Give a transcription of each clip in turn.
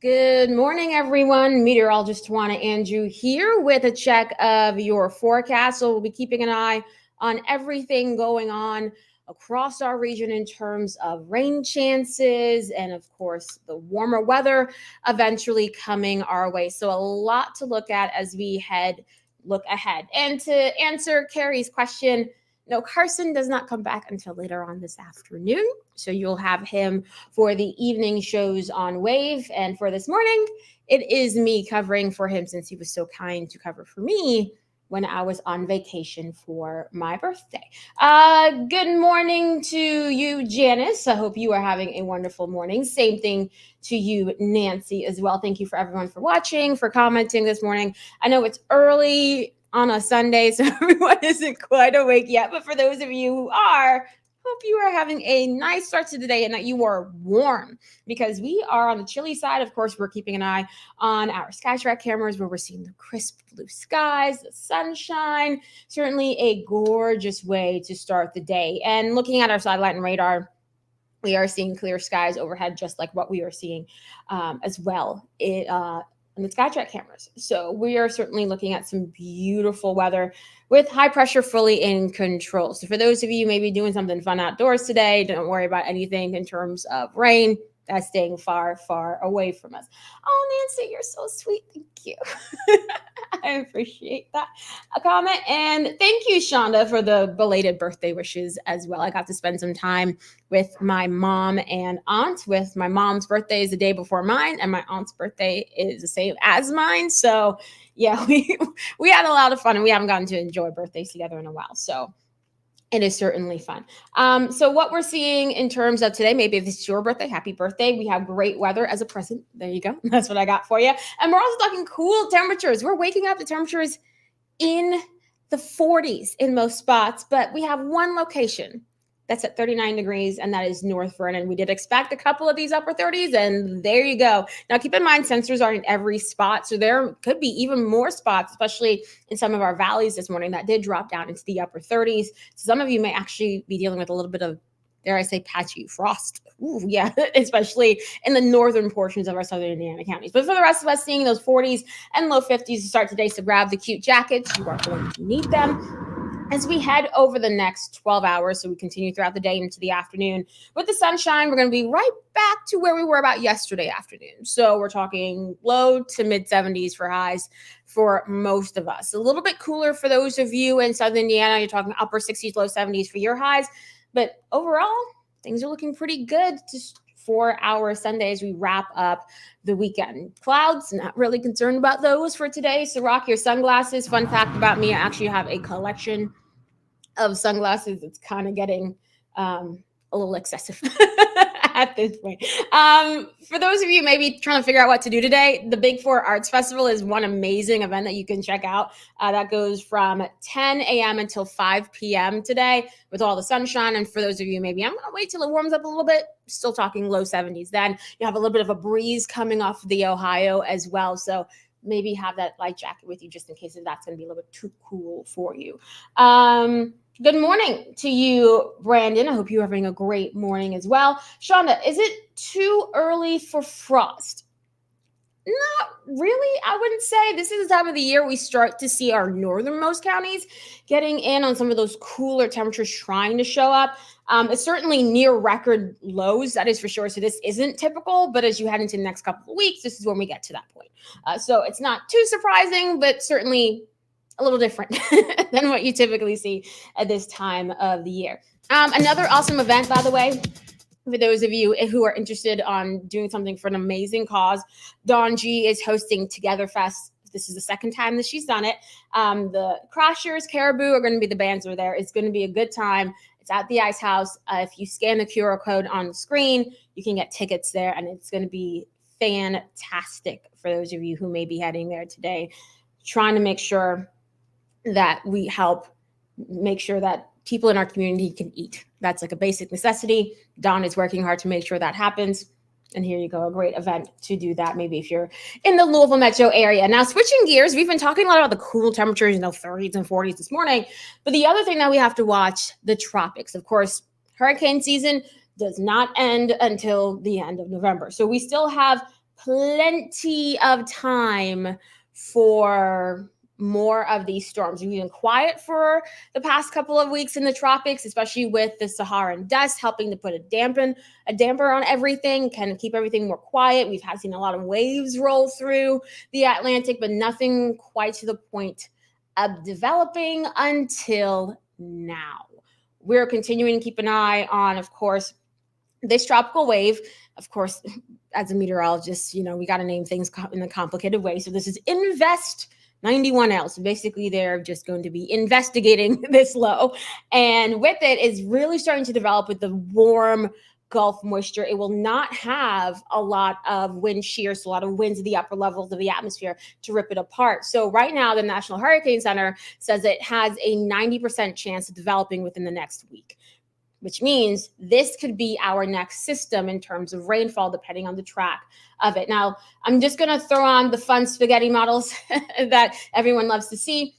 Good morning, everyone. Meteorologist Tawana Andrew here with a check of your forecast. So we'll be keeping an eye on everything going on across our region in terms of rain chances and, of course, the warmer weather eventually coming our way. So a lot to look at as we look ahead. And to answer Carrie's question, no, Carson does not come back until later on this afternoon. So you'll have him for the evening shows on Wave. And for this morning, it is me covering for him since he was so kind to cover for me when I was on vacation for my birthday. Good morning to you, Janice. I hope you are having a wonderful morning. Same thing to you, Nancy, as well. Thank you for everyone for watching, for commenting this morning. I know it's early on a Sunday, so everyone isn't quite awake yet. But for those of you who are, hope you are having a nice start to the day and that you are warm because we are on the chilly side. Of course, we're keeping an eye on our SkyTrack cameras where we're seeing the crisp blue skies, the sunshine. Certainly a gorgeous way to start the day. And looking at our satellite and radar, we are seeing clear skies overhead, just like what we are seeing as well. On the SkyTrack cameras. So we are certainly looking at some beautiful weather with high pressure fully in control. So for those of you maybe doing something fun outdoors today, don't worry about anything in terms of rain. That's staying far, far away from us. Oh, Nancy, you're so sweet. Thank you. I appreciate that a comment. And thank you, Shonda, for the belated birthday wishes as well. I got to spend some time with my mom and aunt. With my mom's birthday is the day before mine, and my aunt's birthday is the same as mine. So yeah, we had a lot of fun, and we haven't gotten to enjoy birthdays together in a while. So it is certainly fun. So what we're seeing in terms of today, maybe if it's your birthday, happy birthday. We have great weather as a present. There you go. That's what I got for you. And we're also talking cool temperatures. We're waking up to temperatures in the 40s in most spots, but we have one location that's at 39 degrees, and that is North Vernon. We did expect a couple of these upper 30s, and there you go. Now, keep in mind, sensors are in every spot, so there could be even more spots, especially in some of our valleys this morning, that did drop down into the upper 30s. So some of you may actually be dealing with a little bit of, dare I say, patchy frost. Ooh, yeah, especially in the northern portions of our southern Indiana counties. But for the rest of us, seeing those 40s and low 50s to start today, so grab the cute jackets. You are going to need them as we head over the next 12 hours. So we continue throughout the day into the afternoon with the sunshine. We're going to be right back to where we were about yesterday afternoon. So we're talking low to mid 70s for highs for most of us. A little bit cooler for those of you in southern Indiana. You're talking upper 60s, low 70s for your highs. But overall, things are looking pretty good just for our Sunday as we wrap up the weekend. Clouds, not really concerned about those for today. So rock your sunglasses. Fun fact about me, I actually have a collection of sunglasses. It's kind of getting a little excessive at this point. For those of you maybe trying to figure out what to do today, the Big Four Arts Festival is one amazing event that you can check out. That goes from 10 a.m. until 5 p.m. today with all the sunshine. And for those of you, maybe I'm going to wait till it warms up a little bit. Still talking low 70s. Then you have a little bit of a breeze coming off the Ohio as well. So maybe have that light jacket with you just in case if that's going to be a little bit too cool for you. Good morning to you, Brandon. I hope you're having a great morning as well. Shonda, is it too early for frost? Not really, I wouldn't say. This is the time of the year we start to see our northernmost counties getting in on some of those cooler temperatures trying to show up. It's certainly near record lows, that is for sure. So this isn't typical, but as you head into the next couple of weeks, this is when we get to that point. So it's not too surprising, but certainly a little different than what you typically see at this time of the year. Another awesome event, by the way, for those of you who are interested on doing something for an amazing cause, Dawn G is hosting Together Fest. This is the second time that she's done it. The Crashers, Caribou are going to be the bands that are there. It's going to be a good time. It's at the Ice House. If you scan the QR code on the screen, you can get tickets there, and it's going to be fantastic for those of you who may be heading there today, trying to make sure that we help make sure that people in our community can eat. That's like a basic necessity. Dawn is working hard to make sure that happens. And here you go, a great event to do that, maybe if you're in the Louisville metro area. Now, switching gears, we've been talking a lot about the cool temperatures, 30s and 40s this morning. But the other thing that we have to watch, the tropics. Of course, hurricane season does not end until the end of November. So we still have plenty of time for more of these storms. We've been quiet for the past couple of weeks in the tropics, especially with the Saharan dust helping to put a damper on everything, kind of keep everything more quiet. We've had seen a lot of waves roll through the Atlantic, but nothing quite to the point of developing until now. We're continuing to keep an eye on, of course, this tropical wave. Of course, as a meteorologist, we got to name things in a complicated way. So this is Invest 91L. So basically, they're just going to be investigating this low. And with it is really starting to develop with the warm Gulf moisture. It will not have a lot of wind shear, so a lot of winds at the upper levels of the atmosphere to rip it apart. So right now, the National Hurricane Center says it has a 90% chance of developing within the next week, which means this could be our next system in terms of rainfall, depending on the track of it. Now, I'm just going to throw on the fun spaghetti models that everyone loves to see.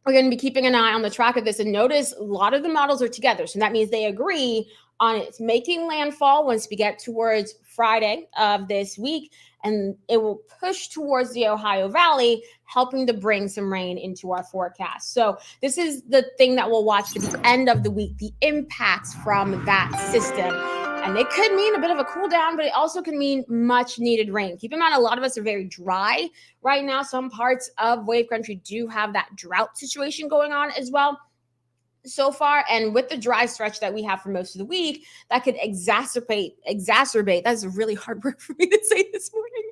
We're going to be keeping an eye on the track of this, and notice a lot of the models are together. So that means they agree on its making landfall once we get towards Friday of this week, and it will push towards the Ohio Valley, helping to bring some rain into our forecast. So this is the thing that we'll watch for the end of the week, the impacts from that system. And it could mean a bit of a cool down, but it also can mean much needed rain. Keep in mind, a lot of us are very dry right now. Some parts of wave country do have that drought situation going on as well so far. And with the dry stretch that we have for most of the week, that could exacerbate, that's a really hard word for me to say this morning,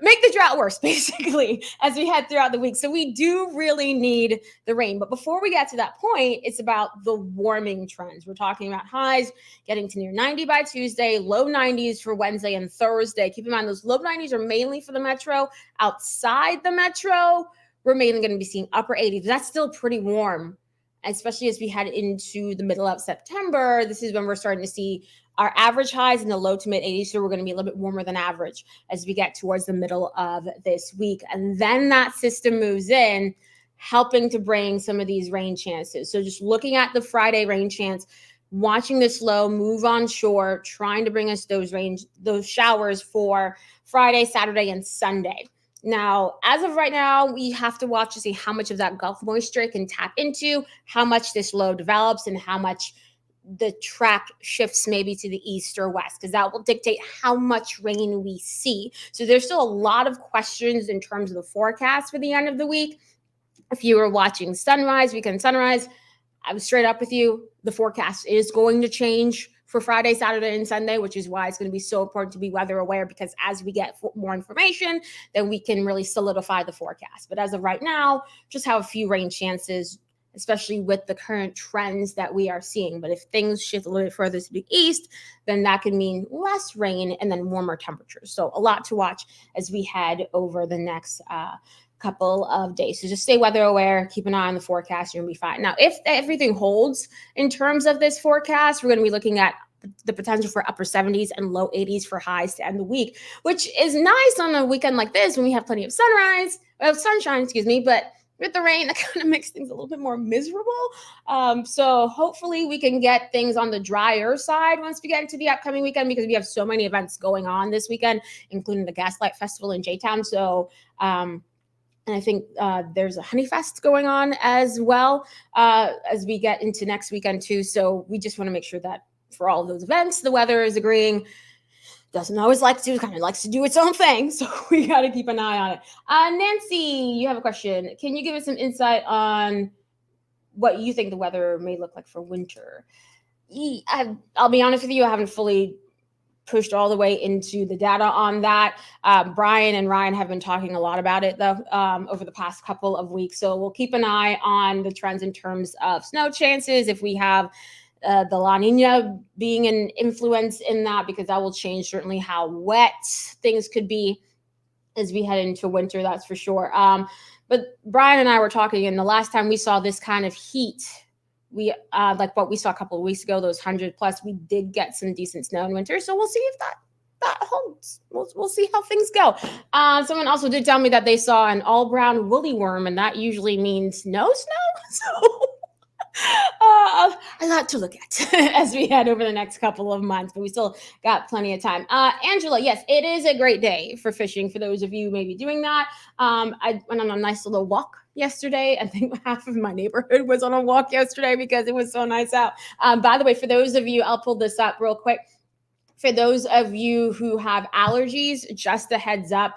make the drought worse, basically, as we head throughout the week. So we do really need the rain. But before we get to that point, it's about the warming trends. We're talking about highs getting to near 90 by Tuesday, low 90s for Wednesday and Thursday. Keep in mind, those low 90s are mainly for the metro. Outside the metro, we're mainly going to be seeing upper 80s. That's still pretty warm, especially as we head into the middle of September. This is when we're starting to see our average highs in the low to mid 80s. So we're going to be a little bit warmer than average as we get towards the middle of this week. And then that system moves in, helping to bring some of these rain chances. So just looking at the Friday rain chance, watching this low move on shore, trying to bring us those showers for Friday, Saturday, and Sunday. Now, as of right now, we have to watch to see how much of that Gulf moisture it can tap into, how much this low develops, and how much the track shifts maybe to the east or west, because that will dictate how much rain we see. So there's still a lot of questions in terms of the forecast for the end of the week. If you were watching sunrise, weekend sunrise, I was straight up with you. The forecast is going to change for Friday, Saturday, and Sunday, which is why it's going to be so important to be weather aware, because as we get more information, then we can really solidify the forecast. But as of right now, just have a few rain chances, especially with the current trends that we are seeing. But if things shift a little bit further to the east, then that can mean less rain and then warmer temperatures. So a lot to watch as we head over the next couple of days. So just stay weather aware, keep an eye on the forecast, you're gonna be fine. Now, if everything holds in terms of this forecast, we're gonna be looking at the potential for upper 70s and low 80s for highs to end the week, which is nice on a weekend like this when we have plenty of sunshine, but with the rain, that kind of makes things a little bit more miserable. So hopefully we can get things on the drier side once we get into the upcoming weekend, because we have so many events going on this weekend, including the Gaslight Festival in J-Town. So, and I think there's a Honey Fest going on as well as we get into next weekend too. So we just want to make sure that for all of those events, the weather is agreeing. Doesn't always like to, kind of likes to do its own thing. So we got to keep an eye on it. Nancy, you have a question. Can you give us some insight on what you think the weather may look like for winter? I'll be honest with you, I haven't fully pushed all the way into the data on that. Brian and Ryan have been talking a lot about it though over the past couple of weeks. So we'll keep an eye on the trends in terms of snow chances. If we have the La Nina being an influence in that, because that will change certainly how wet things could be as we head into winter, that's for sure. But Brian and I were talking, and the last time we saw this kind of heat, we like what we saw a couple of weeks ago, those 100+, we did get some decent snow in winter. So we'll see if that holds. We'll see how things go. Someone also did tell me that they saw an all brown woolly worm, and that usually means no snow. So A lot to look at as we head over the next couple of months, but we still got plenty of time. Angela, yes, it is a great day for fishing for those of you maybe doing that. I went on a nice little walk yesterday. I think half of my neighborhood was on a walk yesterday because it was so nice out. By the way, for those of you, I'll pull this up real quick. For those of you who have allergies, just a heads up.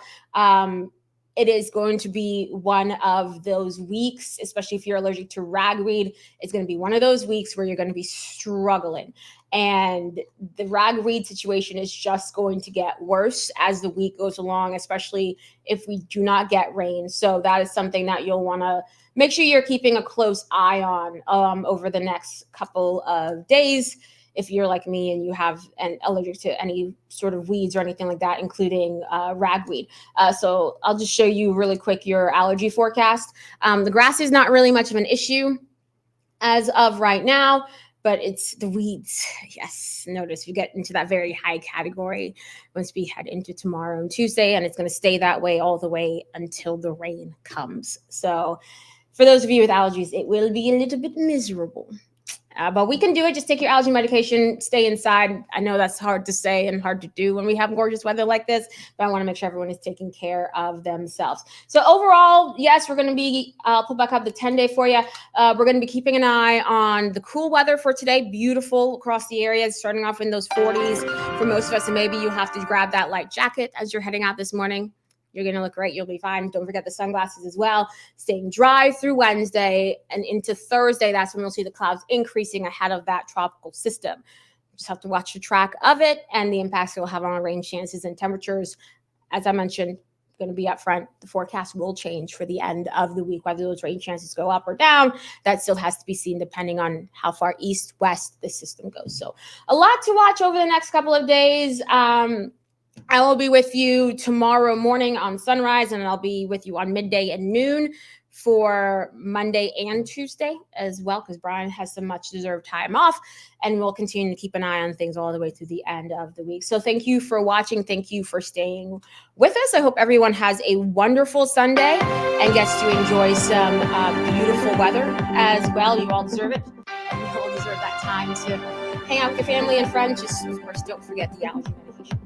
It is going to be one of those weeks, especially if you're allergic to ragweed. It's going to be one of those weeks where you're going to be struggling. And the ragweed situation is just going to get worse as the week goes along, especially if we do not get rain. So that is something that you'll want to make sure you're keeping a close eye on over the next couple of days. If you're like me and you have an allergic to any sort of weeds or anything like that, including ragweed. So I'll just show you really quick your allergy forecast. The grass is not really much of an issue as of right now, but it's the weeds. Yes, notice we get into that very high category once we head into tomorrow and Tuesday, and it's going to stay that way all the way until the rain comes. So for those of you with allergies, it will be a little bit miserable. But we can do it. Just take your allergy medication, stay inside. I know that's hard to say and hard to do when we have gorgeous weather like this, but I want to make sure everyone is taking care of themselves. So overall, yes, we're going to be, I'll pull back up the 10-day for you. We're going to be keeping an eye on the cool weather for today. Beautiful across the areas, starting off in those 40s for most of us. And maybe you have to grab that light jacket as you're heading out this morning. You're going to look great. You'll be fine. Don't forget the sunglasses as well. Staying dry through Wednesday and into Thursday. That's when we'll see the clouds increasing ahead of that tropical system. Just have to watch the track of it and the impacts it will have on our rain chances and temperatures. As I mentioned, going to be up front. The forecast will change for the end of the week, whether those rain chances go up or down. That still has to be seen depending on how far east, west the system goes. So a lot to watch over the next couple of days. I will be with you tomorrow morning on sunrise, and I'll be with you on midday and noon for Monday and Tuesday as well, because Brian has some much deserved time off, and we'll continue to keep an eye on things all the way to the end of the week. So thank you for watching. Thank you for staying with us. I hope everyone has a wonderful Sunday and gets to enjoy some beautiful weather as well. You all deserve it. And you all deserve that time to hang out with your family and friends. Just, of course, don't forget the allergy medication.